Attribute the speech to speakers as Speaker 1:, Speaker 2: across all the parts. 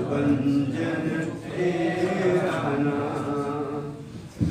Speaker 1: भंजन तेरा नाम,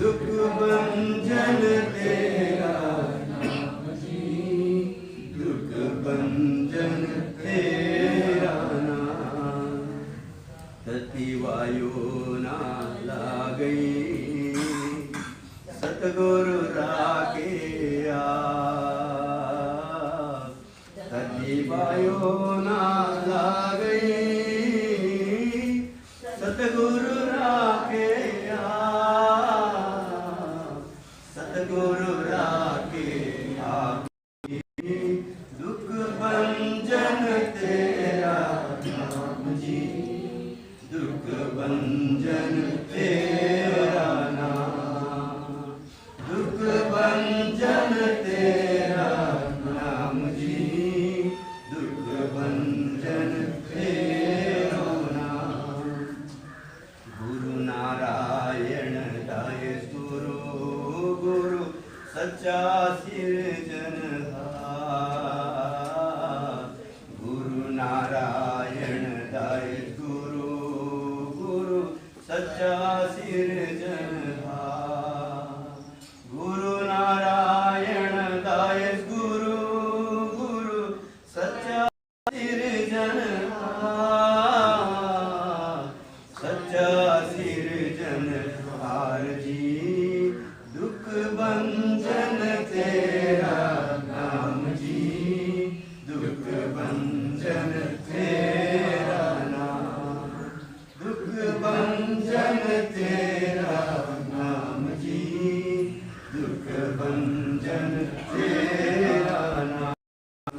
Speaker 1: दुख भंजन तेरा नाम जी, दुख भंजन तेरा नाम। तति वायु ना लागई, सतगुरु राखे तति वायु ना लागई, सतगुरु राखे सतगुरु राखे दुख भंजन तेरा नाम जी, दुख भंजन तेरा नाम, दुख भंजन तेरा नाम जी, दुख भंजन तेरा नाम। गुरु नारायण दाय गुरु, गुरु सच्चा सिरजनहार, गुरु नारायण दाय गुरु, गुरु सच्चा सिरजनहार, गुरु नारायण दाय गुरु, गुरु सच्चा सिरजनहार, सच्चा सिरजनहार जी, दुख भंजन तेरा नाम जी, दुख भंजन तेरा नाम, दुख भंजन तेरा नाम जी, दुख भंजन तेरा नाम।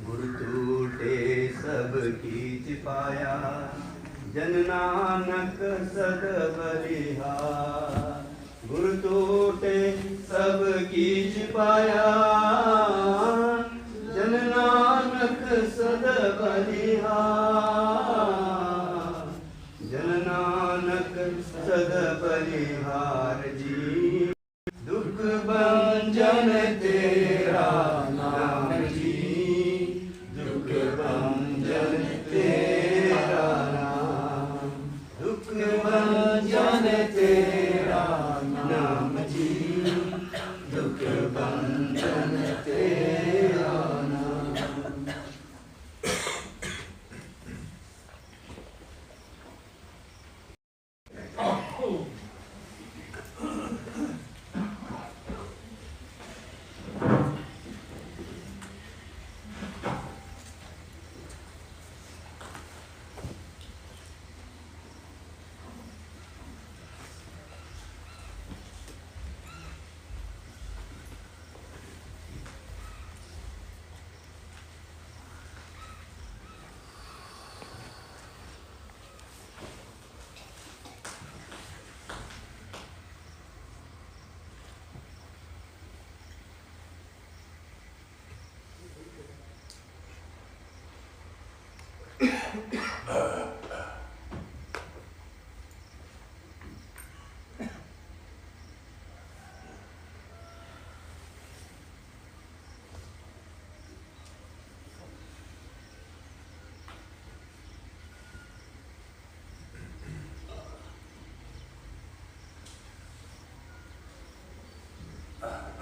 Speaker 1: गुरु टूटे सब कीच पाया, जन नानक सद बलिहार, गुरु टूटे सब कीच पाया, जन नानक सद बलिहार, जन नानक सद बलिहार जी, दुख भंजन तेरा नाम जी, दुख भंजन तेरा नाम, दुख भंजन तेरा नाम जी, दुख भंजन तेरा नाम।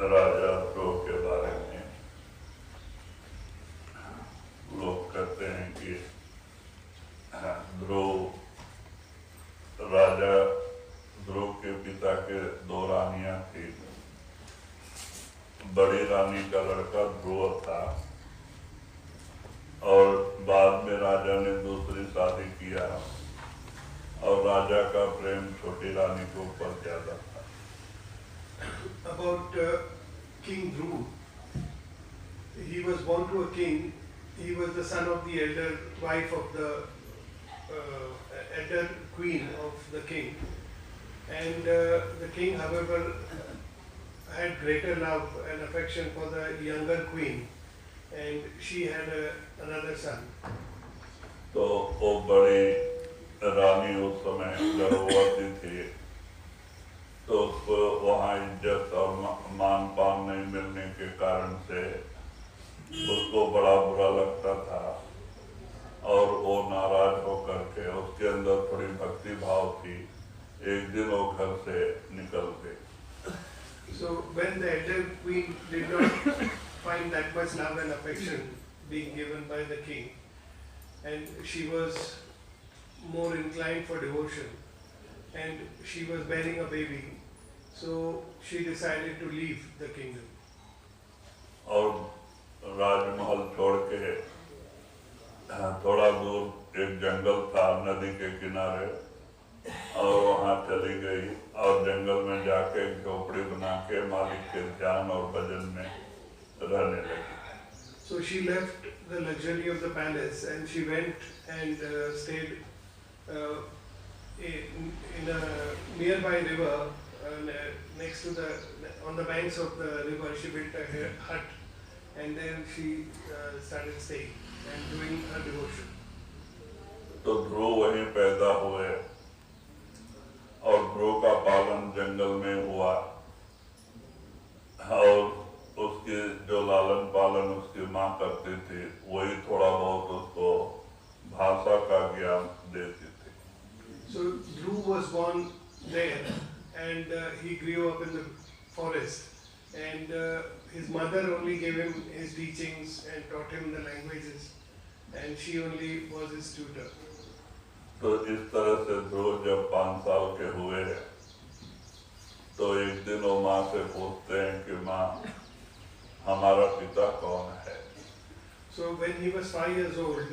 Speaker 2: राजा ध्रुव के बारे में लोग कहते हैं कि ध्रुव राजा ध्रुव के पिता के दो रानियां थी। बड़ी रानी का लड़का ध्रुव था और बाद में राजा ने दूसरी शादी किया और राजा का प्रेम छोटी रानी के ऊपर ज्यादा था।
Speaker 3: About King Dhruv, he was born to a king. He was the son of the elder wife of the elder queen of the king, and the king, however, had greater love and affection for the younger queen, and she had another son.
Speaker 2: तो वो बड़ी रानी उस समय गर्भवती थी, तो उसको वहाँ इज्जत और मान पान नहीं मिलने के कारण से उसको बड़ा बुरा लगता था और वो नाराज होकर के उसके अंदर थोड़ी भक्ति भाव थी। एक दिन वो घर से निकल गई।
Speaker 3: So when the elder queen did not find that much love and affection being given by the king, and she was more inclined for devotion, and she was bearing a baby, so she decided to leave the kingdom.
Speaker 2: और राजमहल छोड़ के थोड़ा दूर एक जंगल था नदी के किनारे, और वहाँ चली गई और जंगल में जाके झोपड़ी बना के मालिक के ध्यान और भजन में रहने लगी।
Speaker 3: So she left the luxury of the palace and she went and stayed in a nearby river, next to on the banks of the river. She built a hut and then she started staying and doing her devotion.
Speaker 2: तो ध्रुव वहीं पैदा हुए और ध्रुव का पालन जंगल में हुआ, और उसके जो लालन पालन उसकी माँ करती थी वही थोड़ा बहुत उसको भाषा का ज्ञान देती थी।
Speaker 3: So Dhruv was born there and he grew up in the forest, and his mother only gave him his teachings and taught him the languages, and she only was his tutor.
Speaker 2: तो इस तरह से ध्रुव जब 5 साल के हुए तो एक दिन वो माँ से पूछते हैं कि माँ हमारा पिता कौन है।
Speaker 3: So when he was 5 years old,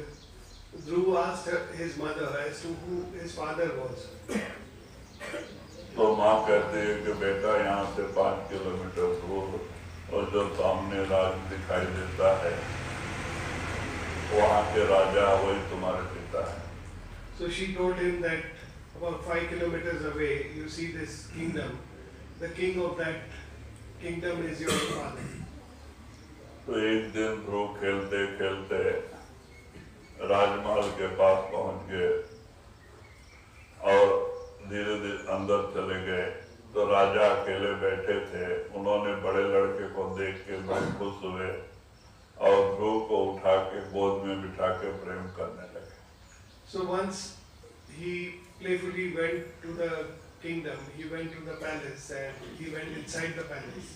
Speaker 3: Dhruv asked his mother as to who his father was.
Speaker 2: तो माँ कहती है कि बेटा यहाँ से 5 किलोमीटर दूर और जो सामने राज दिखाई देता है वहाँ के राजा वही तुम्हारे पिता है।
Speaker 3: So she told him that about 5 kilometers away you see this kingdom. The king of that kingdom is your father.
Speaker 2: तो एक दिन ध्रुव खेलते खेलते राजमहल के पास पहुँच गए और धीरे धीरे अंदर चले गए तो राजा अकेले बैठे थे। उन्होंने बड़े लड़के को देख के बड़े खुश हुए और ध्रुव को उठा के गोद में बिठा के प्रेम करने लगे।
Speaker 3: So once he playfully went to the kingdom, he went to the palace and he went inside the palace.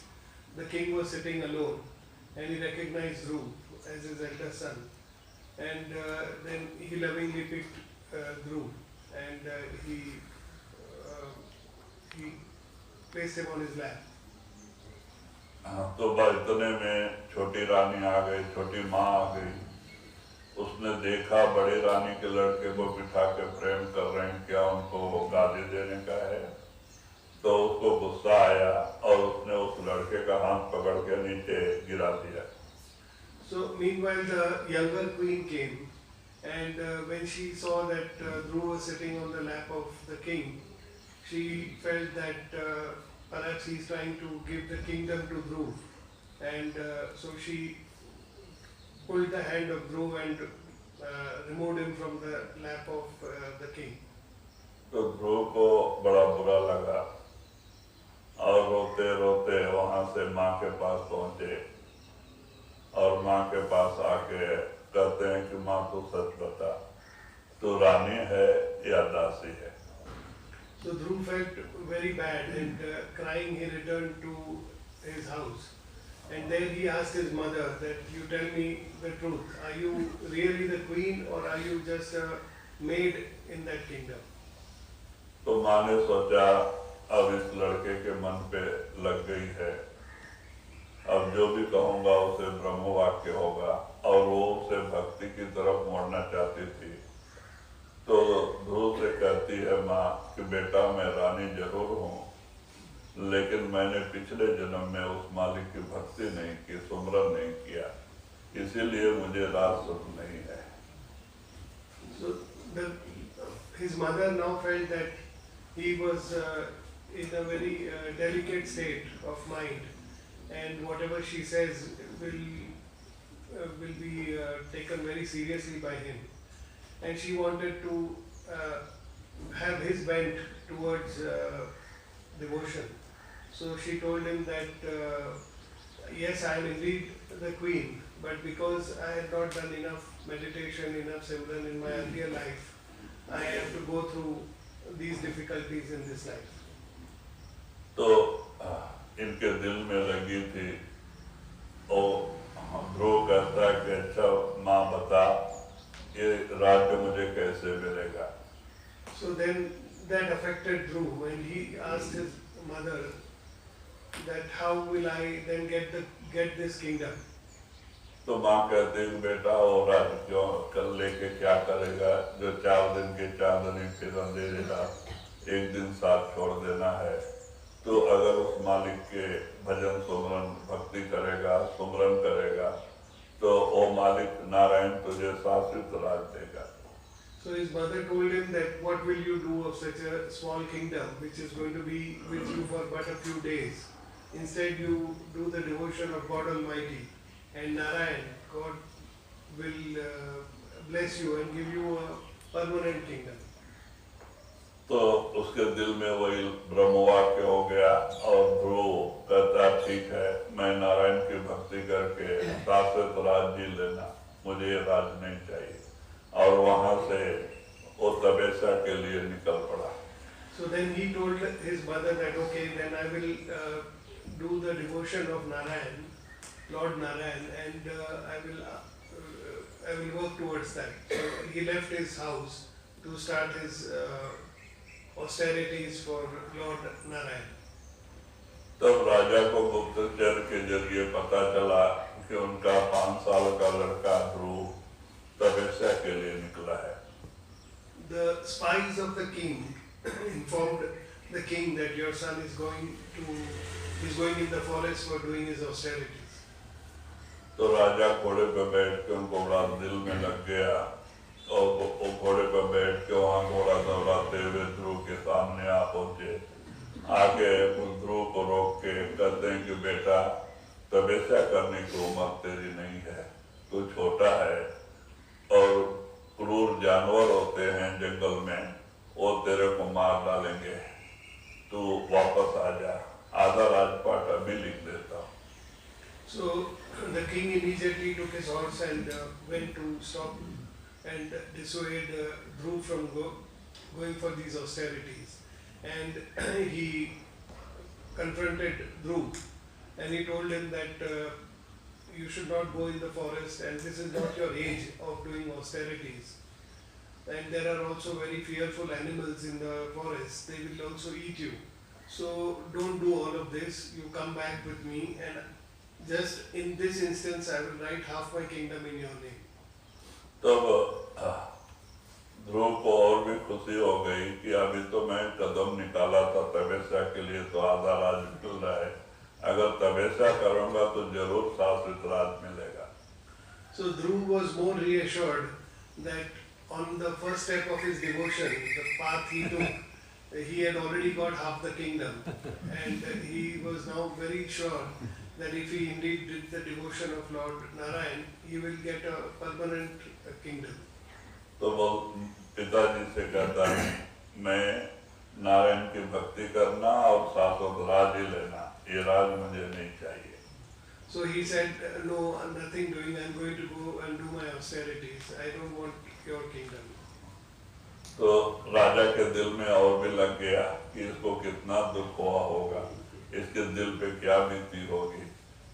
Speaker 3: The king was sitting alone and he recognized Dhruv as his elder son, and then he lovingly picked Dhruv and he placed him on his lap.
Speaker 2: तो बस इतने में छोटी रानी आ गई, छोटी माँ आ गई। उसने देखा बड़ी रानी के लड़के को बिठा के प्रेम कर रहे हैं, क्या उनको गाली देने का है? तो उसको गुस्सा आया और उसने उस लड़के का हाथ पकड़ के नीचे गिरा दिया।
Speaker 3: So meanwhile the younger queen came, and when she saw that Dhruv was sitting on the lap of the king, she felt that perhaps he is trying to give the kingdom to Dhruv, and so she pulled the hand of Dhruv and removed him from the lap of the king.
Speaker 2: तो ध्रुव को बड़ा बुरा लगा और रोते रोते वहां से माँ के पास पहुंचे और माँ के पास आके कहते हैं कि माँ तू सच बता, तू रानी है या दासी है?
Speaker 3: So Dhruv felt very bad, and crying he returned to his house. And there he asked his mother that you tell me the truth. Are you really the queen or are you just a maid in that kingdom?
Speaker 2: तो माँ ने सोचा अब इस लड़के के मन पे लग गई है, अब जो भी कहूँगा उसे ब्रह्म वाक्य होगा, और वो उसे भक्ति की तरफ मोड़ना चाहती थी। तो ध्रुव से कहती है माँ कि बेटा मैं रानी जरूर हूँ, लेकिन मैंने पिछले जन्म में उस मालिक की भक्ति नहीं की, सुमरन नहीं किया, इसीलिए मुझे राज सुख नहीं है।
Speaker 3: So his mother now felt that he was in a very delicate state of mind, and whatever she says will be taken very seriously by him, and she wanted to have his bent towards devotion. So she told him that yes, I am indeed the queen, but because I had not done enough meditation, enough simran in my earlier life, I have to go through these difficulties in this life.
Speaker 2: तो इनके दिल में लगी थी, और ध्रुव कहता है कि अच्छा माँ बता, ये राज्य मुझे कैसे मिलेगा।
Speaker 3: So then that affected Dhruv, and he asked his mother that how will I then get this kingdom?
Speaker 2: तो माँ कहती है बेटा वो राज्य क्यों कर लेके क्या करेगा, जो 4 दिन के चांदनी फिर अंधेरा, एक दिन साथ छोड़ देना है। तो अगर उस मालिक के भजन सुमरन भक्ति करेगा, सुमरन करेगा, तो वो मालिक नारायण तुझे शाश्वत राज देगा।
Speaker 3: So his mother told him that what will you do of such a small kingdom which is going to be with you for but a few days? Instead you do the devotion of God Almighty, and Narayan, God will bless you and give you a permanent kingdom.
Speaker 2: तो उसके दिल में वही ब्रह्मवाक्य हो गया, और ध्रुव कहता ठीक है, मैं नारायण की भक्ति करके शाश्वत राज जी लेना, मुझे ये राज नहीं चाहिए। और वहां से वो तपस्या के लिए निकल पड़ा।
Speaker 3: So then he told his mother that okay, then I will do the devotion of Narayan, Lord Narayan, and I will work towards that. So he left his house to start his austerities for Lord Narayan.
Speaker 2: तब राजा को गुप्तचर के जरिए पता चला कि उनका 5 साल का लड़का ध्रुव तपस्या के लिए निकला है।
Speaker 3: The spies of the king informed the king that your son is going in the forest for doing his austerities.
Speaker 2: तो राजा घोड़े पर बैठ के उनको बड़ा दिल में लग गया, और वो घोड़े पर बैठ के वहाँ घोड़ा दौड़ाते हुए ध्रुव के सामने आ पहुंचे। आगे उस ध्रुव को रोक के कहते हैं कि बेटा, तपस्या करने की उम्र तेरी नहीं है, तू छोटा है, और क्रूर जानवर होते हैं जंगल में, वो तेरे को मार डालेंगे, तू वापस आ जा, आधा राजपाट अभी लिख देता हूँ।
Speaker 3: So the king immediately took his horse and went to stop and dissuade Dhruv from going for these austerities. And he confronted Dhruv, and he told him that you should not go in the forest, and this is not your age of doing austerities. And there are also very fearful animals in the forest, they will also eat you. So don't do all of this, you come back with me, and just in this instance I will write half my kingdom in your name.
Speaker 2: तब ध्रुव को और भी खुशी हो गई कि अभी तो मैं कदम निकाला था तपस्या के लिए, तो आधा राज मिल रहा है, अगर तपस्या करूंगा तो जरूर शाश्वत राज मिलेगा।
Speaker 3: So Dhruv was more reassured that on the first step of his devotion, the path he took, he had already got half the kingdom, and he was now very sure that if he indeed did the devotion of Lord Narayan, he will get a permanent kingdom.
Speaker 2: तो वो पिताजी से कहता है, मैं नारायण की भक्ति करना और शाश्वत राज ही लेना, ये राज मुझे नहीं चाहिए।
Speaker 3: So he said, no, nothing doing, I am going to go and do my austerities, I don't want your kingdom.
Speaker 2: तो राजा के दिल में और भी लग गया कि इसको कितना दुख हुआ होगा, इसके दिल पे क्या बीती होगी।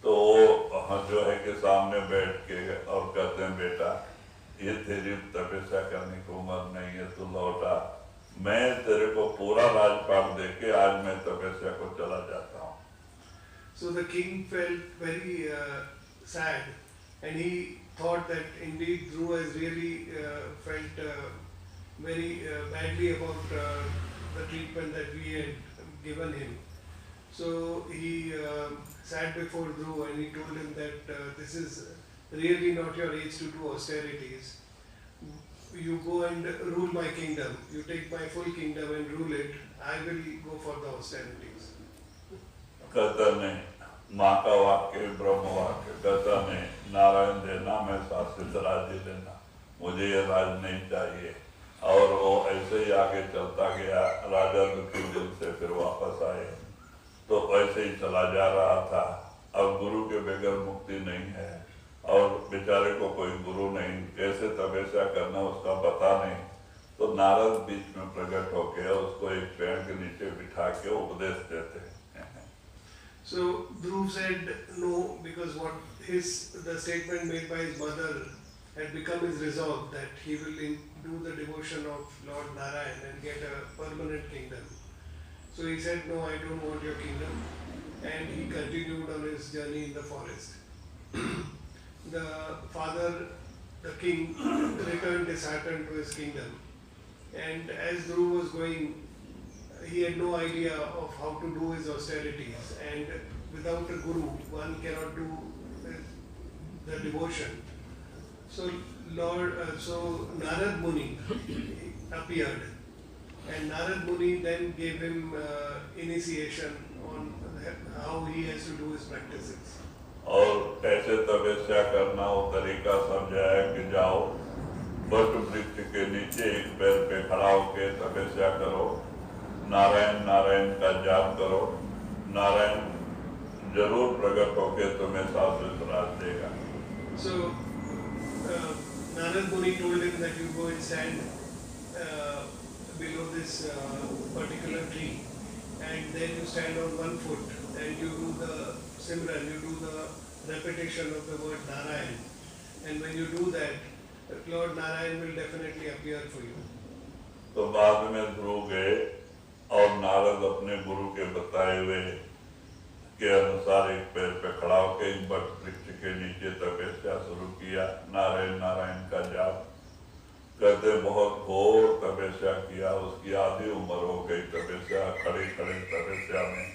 Speaker 2: तो वो जो है कि सामने बैठ के और कहते हैं, बेटा ये तेरी तपस्या करने की उम्र नहीं है, तू लौटा, मैं तेरे को पूरा राजपाट देके आज मैं तपस्या को चला जाता हूँ।
Speaker 3: So the king felt very sad, and he thought that indeed Dhruva has really felt very badly about the treatment that we had given him. So he sat before Dhruva and he told him that this is really not your age to do austerities. You go and rule my kingdom. You take my full kingdom and rule it. I will go for the austerities.
Speaker 2: कहता नहीं, माँ का वाक्य ब्रह्म वाक्य, कहता नहीं, नारायण देना, मैं शाश्वत राज ही लेना, मुझे ये राज नहीं चाहिए। और वो ऐसे ही आगे चलता गया, राजा दुखी दिल से फिर वापस आए, तो ऐसे ही चला जा रहा था। अब गुरु के बगैर मुक्ति नहीं है, और बेचारे को कोई गुरु नहीं, कैसे तपस्या करना उसका पता नहीं। तो नारद बीच में प्रकट होके उसको एक पेड़ के नीचे बिठा के उपदेश देते हैं।
Speaker 3: So Dhruv said no, because the statement made by his mother had become his resolve that he will do the devotion of Lord Narayan and get a permanent kingdom. So he said, no, I don't want your kingdom, and he continued on his journey in the forest. The father, the king, returned disheartened to his kingdom, and as Dhruv was going, he had no idea of how to do his austerities, and without a guru one cannot do the devotion. So Narad Muni appeared, and Narad Muni then gave him initiation on how he has to do his practices.
Speaker 2: और कैसे तपस्या करना वो तरीका समझाया कि जाओ what वृक्ष के नीचे एक पैर पे खड़ा होके तपस्या करो, नारायण नारायण का जाप करो, नारायण जरूर प्रकट होके तुम्हें शाश्वत राज देगा।
Speaker 3: So Narad Muni told him that you go and stand below this particular tree, and then you stand on one foot and you do the Simran, you do the repetition of the word Narayan, and when you do that, Lord Narayan will definitely appear for you.
Speaker 2: तो बाद में ध्रुव गए और नारद अपने गुरु के बताए हुए के अनुसार एक पैर पे खड़ा होकर एक बट वृक्ष के नीचे तपस्या शुरू किया, नारायण नारायण का जाप करते बहुत घोर तपस्या किया। उसकी आधी उम्र हो गई तपस्या, खड़े खड़े तपस्या में,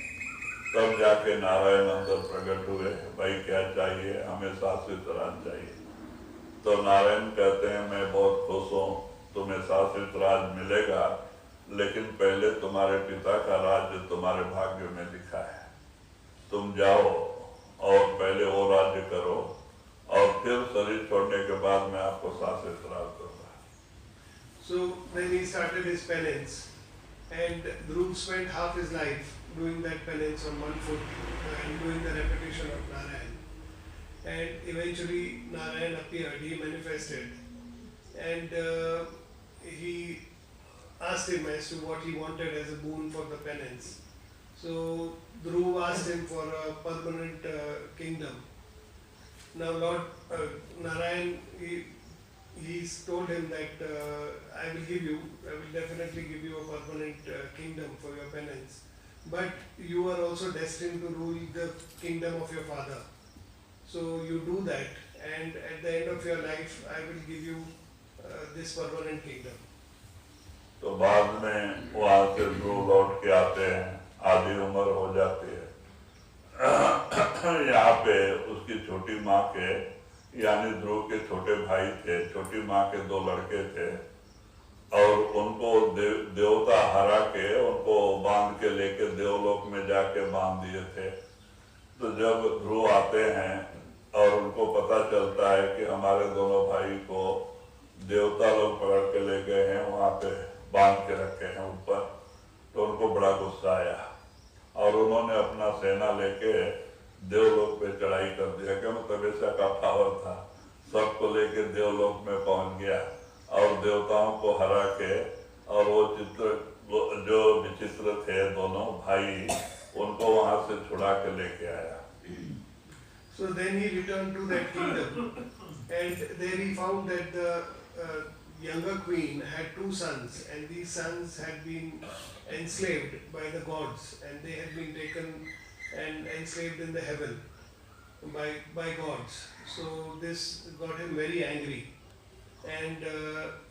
Speaker 2: तब जाके नारायण अंदर प्रकट हुए। भाई क्या चाहिए? हमें शाश्वत राज चाहिए। तो नारायण कहते हैं मैं बहुत खुश हूँ, तुम्हें शाश्वत राज मिलेगा, लेकिन पहले तुम्हारे पिता का राज्य तुम्हारे भाग्य में लिखा है, तुम जाओ और पहले वो राज्य करो और फिर शरीर छोड़ने के बाद मैं आपको शाश्वत राज दूंगा।
Speaker 3: So then he started his penance, and Dhruv spent half his life doing that penance on one foot and doing the repetition of Narayan. And eventually Narayan appeared, he manifested, and he asked him as to what he wanted as a boon for the penance. So Dhruv asked him for a permanent kingdom. Now Lord Narayan, he told him that I will definitely give you a permanent kingdom for your penance, but you are also destined to rule the kingdom of your father. So you do that, and at the end of your life I will give you this permanent kingdom.
Speaker 2: तो बाद में वहाँ से ध्रुव लौट के आते हैं, आधी उम्र हो जाती है। यहाँ पे उसकी छोटी माँ के यानी ध्रुव के छोटे भाई थे, छोटी माँ के 2 लड़के थे, और उनको देवता हरा के उनको बांध के लेके देवलोक में जाके बांध दिए थे। तो जब ध्रुव आते हैं और उनको पता चलता है कि हमारे दोनों भाई को देवता लोग पकड़ के ले गए हैं, वहाँ पे बांध के रखे हैं ऊपर, तो उनको बड़ा गुस्सा आया और उन्होंने अपना सेना लेके देवलोक पे चढ़ाई कर दिया। क्यों? तपस्या का पावर था, सबको लेके देवलोक में पहुंच गया और देवताओं को हरा के और वो जो विचित्र थे दोनों भाई, उनको वहां से छुड़ा के लेके आया।
Speaker 3: So then he returned to that kingdom, and there he found that the younger queen had 2 sons, and these sons had been enslaved by the gods, and they had been taken and enslaved in the heaven by gods. So this got him very angry, and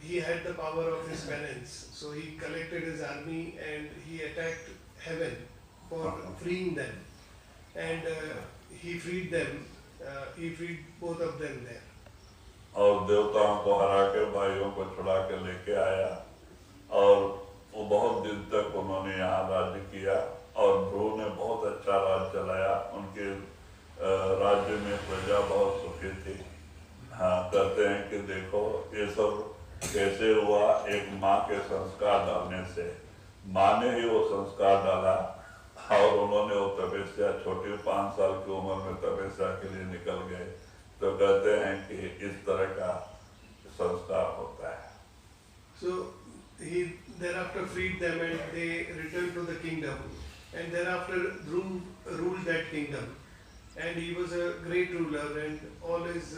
Speaker 3: he had the power of his penance. So he collected his army and he attacked heaven for freeing them, and he freed them. He freed both of them there.
Speaker 2: और देवताओं को हरा के भाइयों को छुड़ा के लेके आया, और वो बहुत दिन तक उन्होंने यहाँ राज्य किया, और ध्रुव ने बहुत अच्छा राज्य चलाया। उनके राज्य में प्रजा बहुत सुखी थी। हाँ, कहते हैं कि देखो ये सब कैसे हुआ, एक माँ के संस्कार डालने से। माँ ने ही वो संस्कार डाला और उन्होंने वो तपस्या, छोटी 5 साल की उम्र में तपस्या के लिए निकल गए। तो कहते हैं कि इस तरह का संस्कार होता है।
Speaker 3: So he thereafter freed them and they returned to the kingdom, and thereafter ruled that kingdom. And he was a great ruler, and all his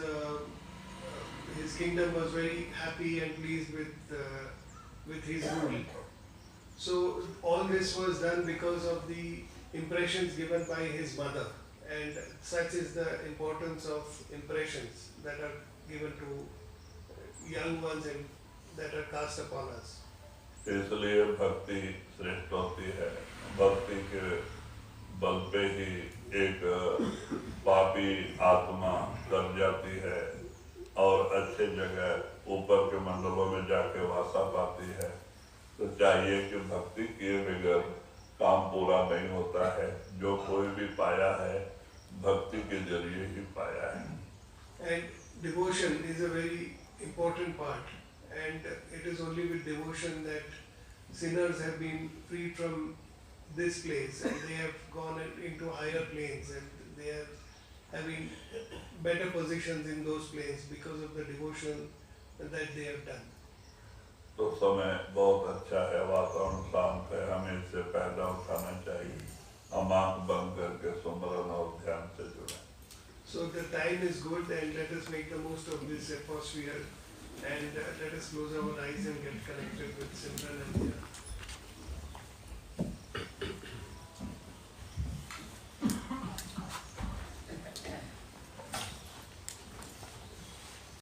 Speaker 3: kingdom was very happy and pleased with his rule. So all this was done because of the impressions given by his mother, and such is the importance of impressions that are given to young ones and that are cast upon us.
Speaker 2: इसलिए भक्ति श्रेष्ठ होती है। भक्ति के बल पे ही एक पापी आत्मा कर जाती है और अच्छे जगह ऊपर के मंडलों में जाके वासा पाती है। तो चाहिए कि भक्ति किए बगैर काम पूरा नहीं होता है। जो कोई भी पाया है भक्ति के जरिए ही पाया है।
Speaker 3: And devotion is a very important part, and it is only with devotion that sinners have been freed from this place and they have gone into higher planes, and they are having better positions in those planes because of the devotion that they have done.
Speaker 2: तो समय बहुत अच्छा है, वातावरण शांत है, हमें इससे फायदा उठाना चाहिए। हम आँख बंद करके सुमरन और ध्यान से जुड़ें।
Speaker 3: So the time is good, and let us make the most of this atmosphere, and let us close our eyes and get connected with Simran and